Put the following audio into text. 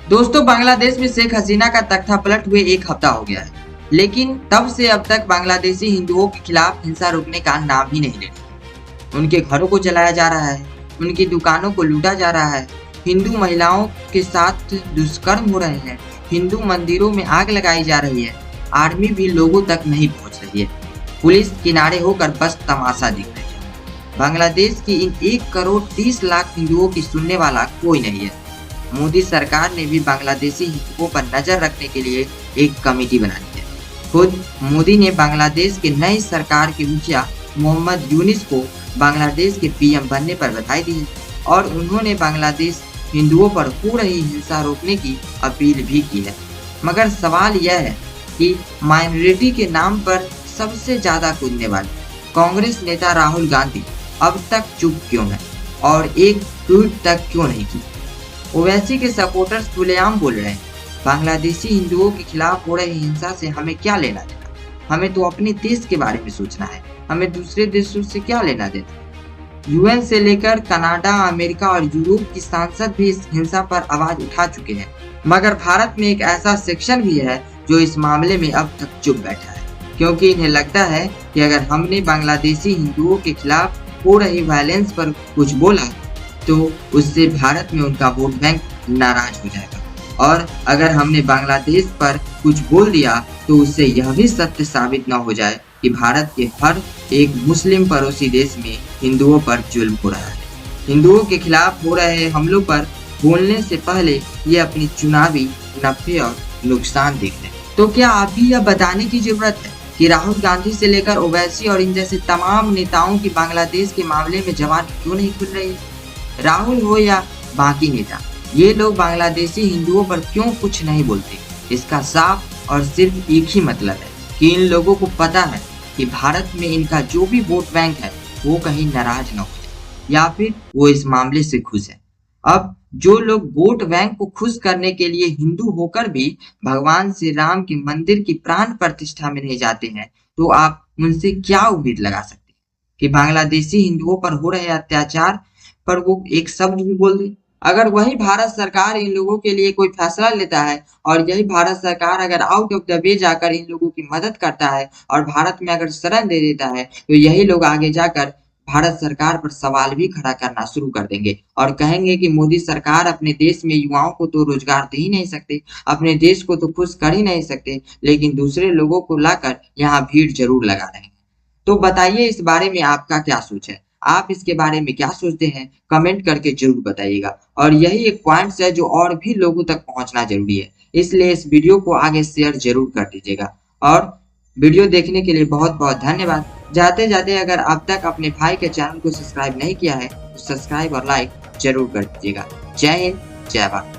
दोस्तों, बांग्लादेश में शेख हसीना का तख्ता पलट हुए एक हफ्ता हो गया है, लेकिन तब से अब तक बांग्लादेशी हिंदुओं के खिलाफ हिंसा रुकने का नाम ही नहीं ले रही। उनके घरों को जलाया जा रहा है, उनकी दुकानों को लूटा जा रहा है, हिंदू महिलाओं के साथ दुष्कर्म हो रहे हैं, हिंदू मंदिरों में आग लगाई जा रही है, आर्मी भी लोगों तक नहीं पहुंच रही है, पुलिस किनारे होकर बस तमाशा दिख रही है। बांग्लादेश की इन 1 करोड़ 30 लाख हिंदुओं की सुनने वाला कोई नहीं है। मोदी सरकार ने भी बांग्लादेशी हिंदुओं पर नजर रखने के लिए एक कमेटी बना दी है। खुद मोदी ने बांग्लादेश के नई सरकार के मुखिया मोहम्मद यूनिस को बांग्लादेश के पीएम बनने पर बधाई दी है और उन्होंने बांग्लादेश हिंदुओं पर हो रही हिंसा रोकने की अपील भी की है। मगर सवाल यह है कि माइनॉरिटी के नाम पर सबसे ज्यादा कूदने वाले कांग्रेस नेता राहुल गांधी अब तक चुप क्यों है और एक ट्वीट तक क्यों नहीं की। ओवैसी के सपोर्टर्स खुलेआम बोल रहे हैं, बांग्लादेशी हिंदुओं के खिलाफ हो रही हिंसा से हमें क्या लेना देना, हमें तो अपने देश के बारे में सोचना है, हमें दूसरे देशों से क्या लेना देना। यूएन से लेकर कनाडा, अमेरिका और यूरोप की सांसद भी इस हिंसा पर आवाज उठा चुके हैं, मगर भारत में एक ऐसा सेक्शन भी है जो इस मामले में अब तक चुप बैठा है, क्योंकि इन्हें लगता है कि अगर हमने बांग्लादेशी हिंदुओं के खिलाफ हो रही वायलेंस पर कुछ बोला तो उससे भारत में उनका वोट बैंक नाराज हो जाएगा, और अगर हमने बांग्लादेश पर कुछ बोल दिया तो उससे यह भी सत्य साबित न हो जाए कि भारत के हर एक मुस्लिम पड़ोसी देश में हिंदुओं पर जुल्म हो रहा है। हिंदुओं के खिलाफ हो रहे हमलों पर बोलने से पहले ये अपनी चुनावी नफे और नुकसान देख लें। तो क्या अभी यह बताने की जरूरत है कि राहुल गांधी से लेकर ओवैसी और इन जैसे तमाम नेताओं की बांग्लादेश के मामले में जबान क्यों नहीं खुल रही है? राहुल हो या बाकी नेता, ये लोग बांग्लादेशी हिंदुओं पर क्यों कुछ नहीं बोलते? इसका साफ और सिर्फ एक ही मतलब है कि इन लोगों को पता है कि भारत में इनका जो भी वोट बैंक है वो कहीं नाराज न हो जाए, या फिर वो इस मामले से खुश है। अब जो लोग वोट बैंक को खुश करने के लिए हिंदू होकर भी भगवान श्री राम के मंदिर की प्राण प्रतिष्ठा में नहीं जाते हैं, तो आप उनसे क्या उम्मीद लगा सकते हैं कि बांग्लादेशी हिंदुओं पर हो रहे अत्याचार पर वो एक शब्द भी बोल दे? अगर वही भारत सरकार इन लोगों के लिए कोई फैसला लेता है और यही भारत सरकार अगर आउट ऑफ द वे जाकर इन लोगों की मदद करता है और भारत में अगर शरण दे देता है, तो यही लोग आगे जाकर भारत सरकार पर सवाल भी खड़ा करना शुरू कर देंगे और कहेंगे कि मोदी सरकार अपने देश में युवाओं को तो रोजगार दे ही नहीं सकते, अपने देश को तो खुश कर ही नहीं सकते, लेकिन दूसरे लोगों को लाकर यहाँ भीड़ जरूर लगा रहे हैं। तो बताइए इस बारे में आपका क्या सोच है? आप इसके बारे में क्या सोचते हैं? कमेंट करके जरूर बताइएगा। और यही एक पॉइंट्स है जो और भी लोगों तक पहुंचना जरूरी है, इसलिए इस वीडियो को आगे शेयर जरूर कर दीजिएगा। और वीडियो देखने के लिए बहुत बहुत धन्यवाद। जाते जाते अगर अब तक अपने भाई के चैनल को सब्सक्राइब नहीं किया है तो सब्सक्राइब और लाइक जरूर कर दीजिएगा। जय हिंद, जय भारत।